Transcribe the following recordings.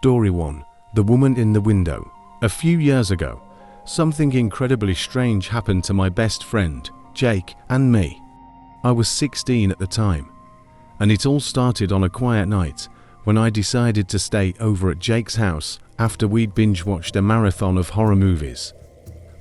Story 1. The Woman in the Window. A few years ago, something incredibly strange happened to my best friend, Jake, and me. I was 16 at the time, and it all started on a quiet night when I decided to stay over at Jake's house after we'd binge-watched a marathon of horror movies.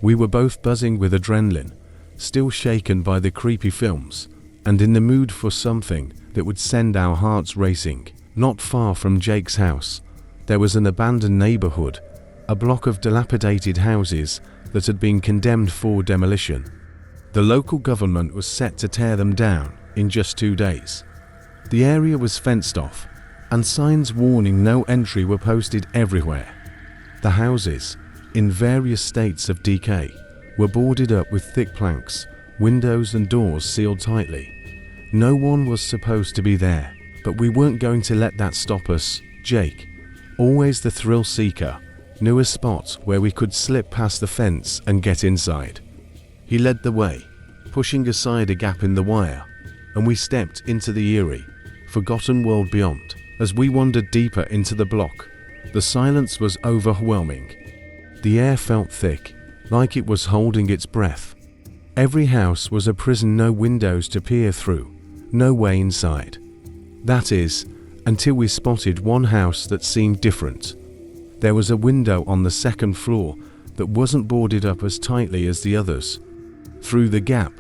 We were both buzzing with adrenaline, still shaken by the creepy films, and in the mood for something that would send our hearts racing. Not far from Jake's house, there was an abandoned neighborhood, a block of dilapidated houses that had been condemned for demolition. The local government was set to tear them down in just 2 days. The area was fenced off, and signs warning no entry were posted everywhere. The houses, in various states of decay, were boarded up with thick planks, windows and doors sealed tightly. No one was supposed to be there, but we weren't going to let that stop us. Jake, always the thrill seeker, knew a spot where we could slip past the fence and get inside. He led the way, pushing aside a gap in the wire, and we stepped into the eerie, forgotten world beyond. As we wandered deeper into the block, the silence was overwhelming. The air felt thick, like it was holding its breath. Every house was a prison, no windows to peer through, no way inside. That is, until we spotted one house that seemed different. There was a window on the second floor that wasn't boarded up as tightly as the others. Through the gap,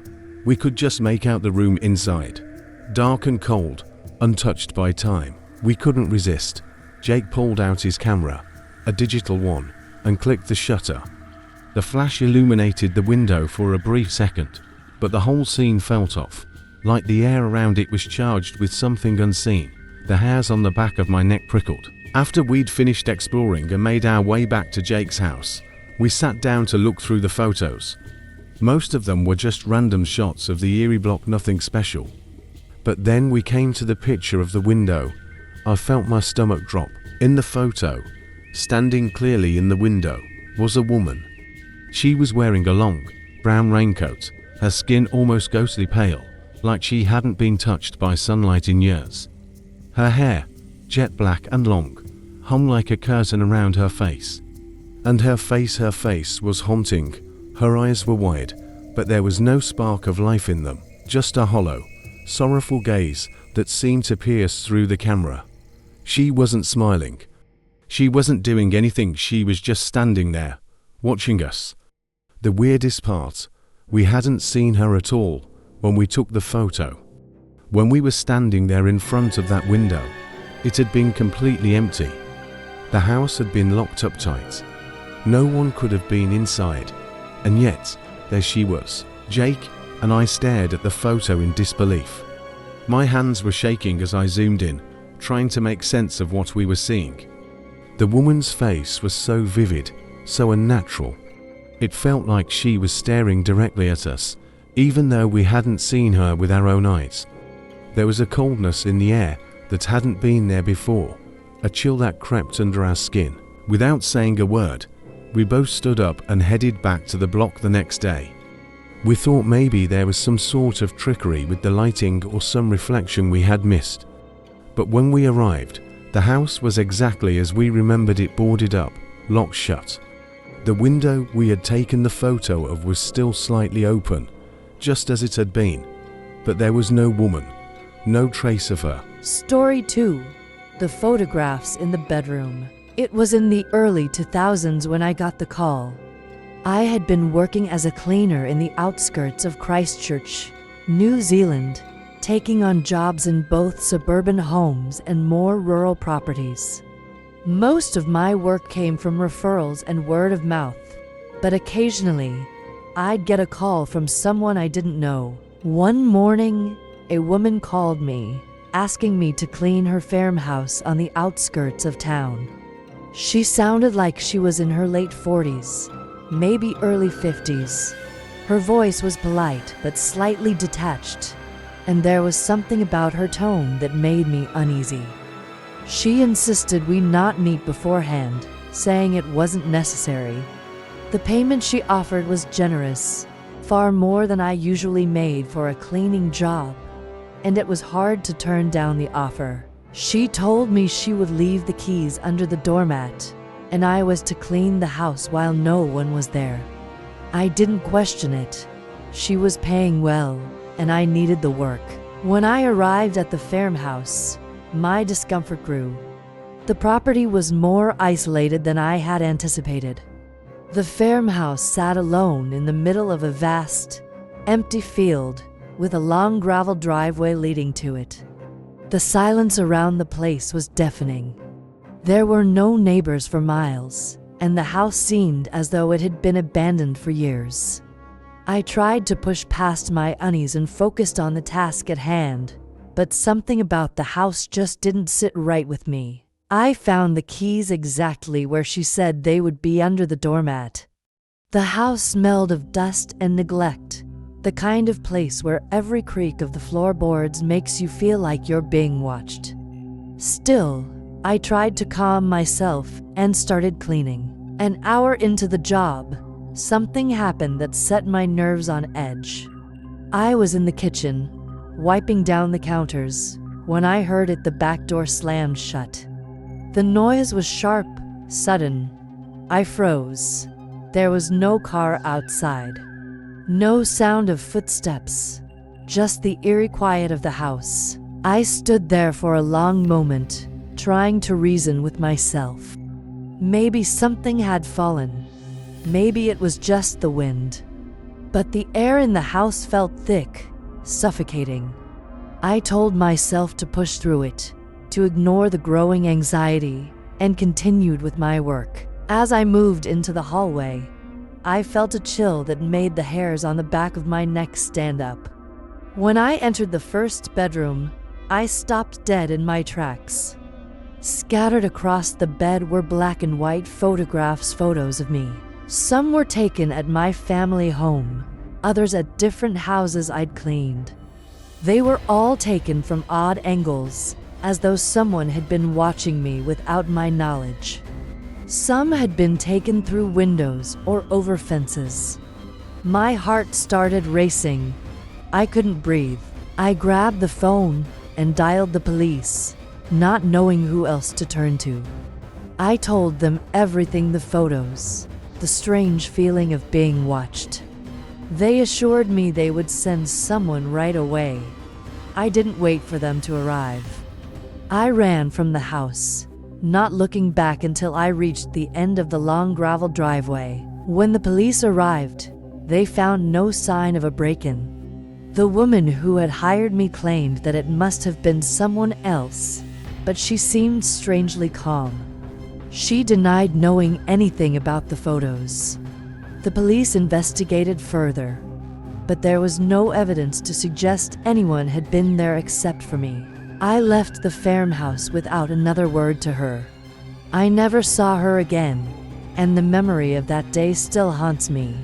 we could just make out the room inside. Dark and cold, untouched by time. We couldn't resist. Jake pulled out his camera, a digital one, and clicked the shutter. The flash illuminated the window for a brief second, but the whole scene felt off, like the air around it was charged with something unseen. The hairs on the back of my neck prickled. After we'd finished exploring and made our way back to Jake's house, we sat down to look through the photos. Most of them were just random shots of the eerie block, nothing special. But then we came to the picture of the window. I felt my stomach drop. In the photo, standing clearly in the window, was a woman. She was wearing a long, brown raincoat, her skin almost ghostly pale, like she hadn't been touched by sunlight in years. Her hair, jet black and long, hung like a curtain around her face. And her face was haunting. Her eyes were wide, but there was no spark of life in them, just a hollow, sorrowful gaze that seemed to pierce through the camera. She wasn't smiling. She wasn't doing anything, she was just standing there, watching us. The weirdest part, we hadn't seen her at all when we took the photo. When we were standing there in front of that window, it had been completely empty. The house had been locked up tight. No one could have been inside, and yet, there she was. Jake and I stared at the photo in disbelief. My hands were shaking as I zoomed in, trying to make sense of what we were seeing. The woman's face was so vivid, so unnatural. It felt like she was staring directly at us, even though we hadn't seen her with our own eyes. There was a coldness in the air that hadn't been there before, a chill that crept under our skin. Without saying a word, we both stood up and headed back to the block the next day. We thought maybe there was some sort of trickery with the lighting or some reflection we had missed. But when we arrived, the house was exactly as we remembered it, boarded up, locked shut. The window we had taken the photo of was still slightly open, just as it had been, but there was no woman, no trace of her. Story 2. The photographs in the bedroom. It was in the early 2000s when I got the call. I had been working as a cleaner in the outskirts of Christchurch, New Zealand, taking on jobs in both suburban homes and more rural properties. Most of my work came from referrals and word of mouth, but occasionally, I'd get a call from someone I didn't know. One morning, a woman called me, asking me to clean her farmhouse on the outskirts of town. She sounded like she was in her late 40s, maybe early 50s. Her voice was polite but slightly detached, and there was something about her tone that made me uneasy. She insisted we not meet beforehand, saying it wasn't necessary. The payment she offered was generous, far more than I usually made for a cleaning job, and it was hard to turn down the offer. She told me she would leave the keys under the doormat, and I was to clean the house while no one was there. I didn't question it. She was paying well, and I needed the work. When I arrived at the farmhouse, my discomfort grew. The property was more isolated than I had anticipated. The farmhouse sat alone in the middle of a vast, empty field with a long gravel driveway leading to it. The silence around the place was deafening. There were no neighbors for miles, and the house seemed as though it had been abandoned for years. I tried to push past my unease and focused on the task at hand, but something about the house just didn't sit right with me. I found the keys exactly where she said they would be, under the doormat. The house smelled of dust and neglect, the kind of place where every creak of the floorboards makes you feel like you're being watched. Still, I tried to calm myself and started cleaning. An hour into the job, something happened that set my nerves on edge. I was in the kitchen, wiping down the counters, when I heard the back door slammed shut. The noise was sharp, sudden. I froze. There was no car outside. No sound of footsteps. Just the eerie quiet of the house. I stood there for a long moment, trying to reason with myself. Maybe something had fallen. Maybe it was just the wind. But the air in the house felt thick, suffocating. I told myself to push through it, to ignore the growing anxiety, and continued with my work. As I moved into the hallway, I felt a chill that made the hairs on the back of my neck stand up. When I entered the first bedroom, I stopped dead in my tracks. Scattered across the bed were black and white photos of me. Some were taken at my family home, others at different houses I'd cleaned. They were all taken from odd angles, as though someone had been watching me without my knowledge. Some had been taken through windows or over fences. My heart started racing. I couldn't breathe. I grabbed the phone and dialed the police, not knowing who else to turn to. I told them everything: the photos, the strange feeling of being watched. They assured me they would send someone right away. I didn't wait for them to arrive. I ran from the house, not looking back until I reached the end of the long gravel driveway. When the police arrived, they found no sign of a break-in. The woman who had hired me claimed that it must have been someone else, but she seemed strangely calm. She denied knowing anything about the photos. The police investigated further, but there was no evidence to suggest anyone had been there except for me. I left the farmhouse without another word to her. I never saw her again, and the memory of that day still haunts me.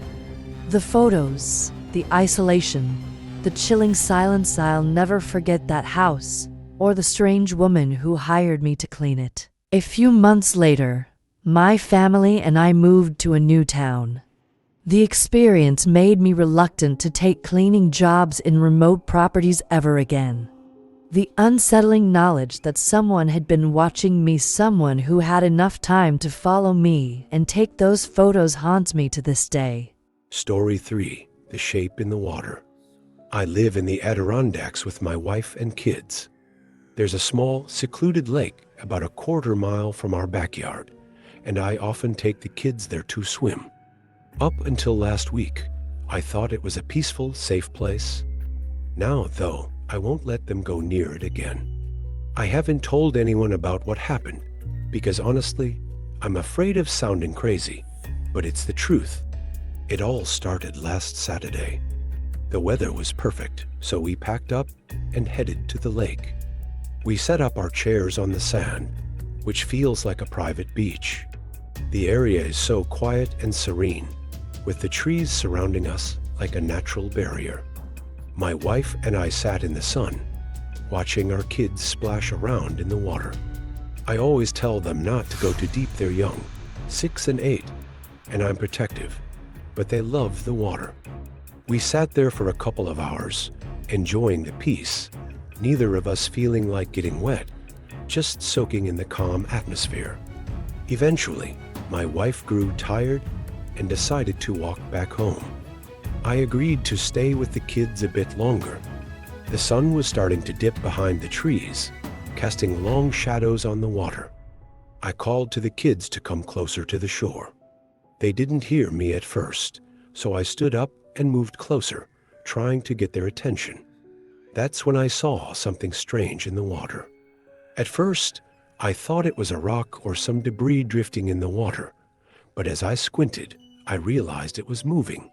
The photos, the isolation, the chilling silence. I'll never forget that house, or the strange woman who hired me to clean it. A few months later, my family and I moved to a new town. The experience made me reluctant to take cleaning jobs in remote properties ever again. The unsettling knowledge that someone had been watching me, someone who had enough time to follow me and take those photos, haunts me to this day. Story 3. The Shape in the Water. I live in the Adirondacks with my wife and kids. There's a small, secluded lake about a quarter mile from our backyard, and I often take the kids there to swim. Up until last week, I thought it was a peaceful, safe place. Now, though, I won't let them go near it again. I haven't told anyone about what happened, because honestly, I'm afraid of sounding crazy, but it's the truth. It all started last Saturday. The weather was perfect, so we packed up and headed to the lake. We set up our chairs on the sand, which feels like a private beach. The area is so quiet and serene, with the trees surrounding us like a natural barrier. My wife and I sat in the sun, watching our kids splash around in the water. I always tell them not to go too deep. They're young, 6 and 8, and I'm protective, but they love the water. We sat there for a couple of hours, enjoying the peace, neither of us feeling like getting wet, just soaking in the calm atmosphere. Eventually, my wife grew tired and decided to walk back home. I agreed to stay with the kids a bit longer. The sun was starting to dip behind the trees, casting long shadows on the water. I called to the kids to come closer to the shore. They didn't hear me at first, so I stood up and moved closer, trying to get their attention. That's when I saw something strange in the water. At first, I thought it was a rock or some debris drifting in the water, but as I squinted, I realized it was moving.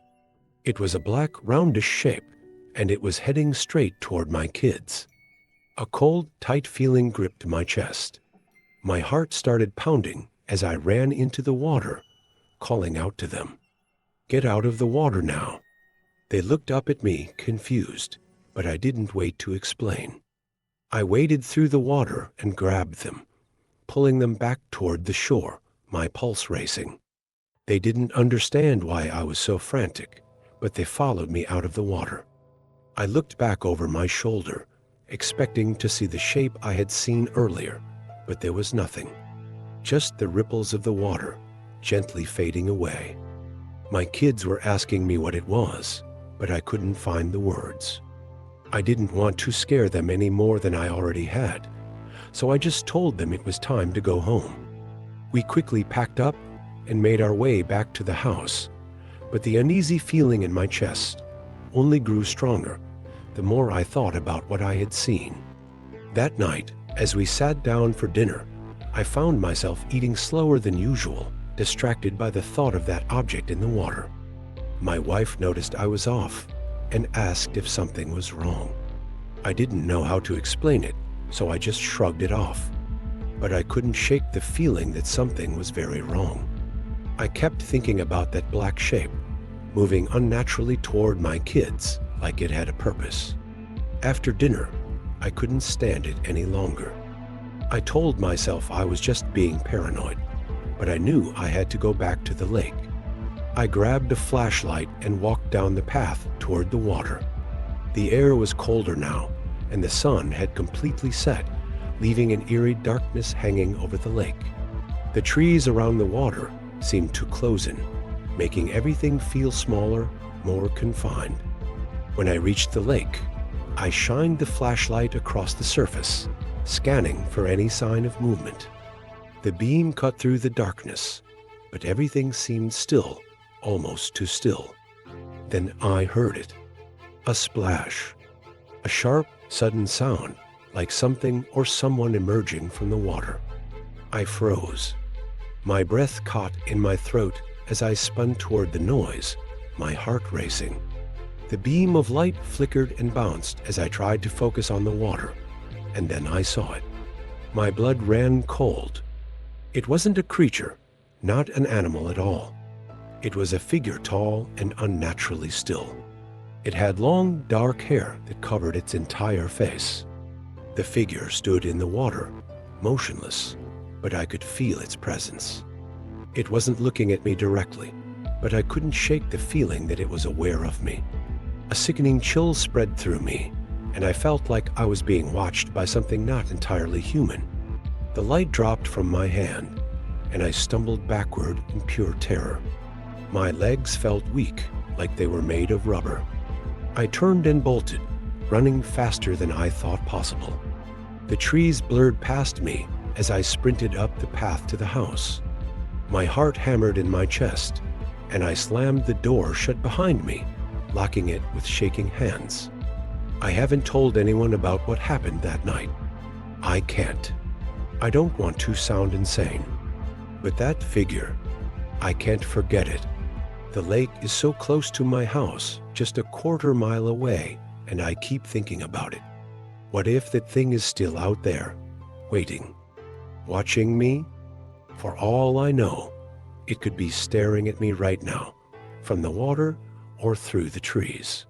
It was a black, roundish shape, and it was heading straight toward my kids. A cold, tight feeling gripped my chest. My heart started pounding as I ran into the water, calling out to them, "Get out of the water now." They looked up at me, confused, but I didn't wait to explain. I waded through the water and grabbed them, pulling them back toward the shore, my pulse racing. They didn't understand why I was so frantic, but they followed me out of the water. I looked back over my shoulder, expecting to see the shape I had seen earlier, but there was nothing. Just the ripples of the water, gently fading away. My kids were asking me what it was, but I couldn't find the words. I didn't want to scare them any more than I already had, so I just told them it was time to go home. We quickly packed up and made our way back to the house, but the uneasy feeling in my chest only grew stronger the more I thought about what I had seen. That night, as we sat down for dinner, I found myself eating slower than usual, distracted by the thought of that object in the water. My wife noticed I was off and asked if something was wrong. I didn't know how to explain it, so I just shrugged it off. But I couldn't shake the feeling that something was very wrong. I kept thinking about that black shape, moving unnaturally toward my kids like it had a purpose. After dinner, I couldn't stand it any longer. I told myself I was just being paranoid, but I knew I had to go back to the lake. I grabbed a flashlight and walked down the path toward the water. The air was colder now, and the sun had completely set, leaving an eerie darkness hanging over the lake. The trees around the water seemed to close in, making everything feel smaller, more confined. When I reached the lake, I shined the flashlight across the surface, scanning for any sign of movement. The beam cut through the darkness, but everything seemed still, almost too still. Then I heard it. A splash. A sharp, sudden sound, like something or someone emerging from the water. I froze. My breath caught in my throat as I spun toward the noise, my heart racing. The beam of light flickered and bounced as I tried to focus on the water, and then I saw it. My blood ran cold. It wasn't a creature, not an animal at all. It was a figure tall and unnaturally still. It had long, dark hair that covered its entire face. The figure stood in the water, motionless, but I could feel its presence. It wasn't looking at me directly, but I couldn't shake the feeling that it was aware of me. A sickening chill spread through me, and I felt like I was being watched by something not entirely human. The light dropped from my hand, and I stumbled backward in pure terror. My legs felt weak, like they were made of rubber. I turned and bolted, running faster than I thought possible. The trees blurred past me as I sprinted up the path to the house. My heart hammered in my chest, and I slammed the door shut behind me, locking it with shaking hands. I haven't told anyone about what happened that night. I can't. I don't want to sound insane. But that figure, I can't forget it. The lake is so close to my house, just a quarter-mile away, and I keep thinking about it. What if that thing is still out there, waiting, watching me? For all I know, it could be staring at me right now, from the water or through the trees.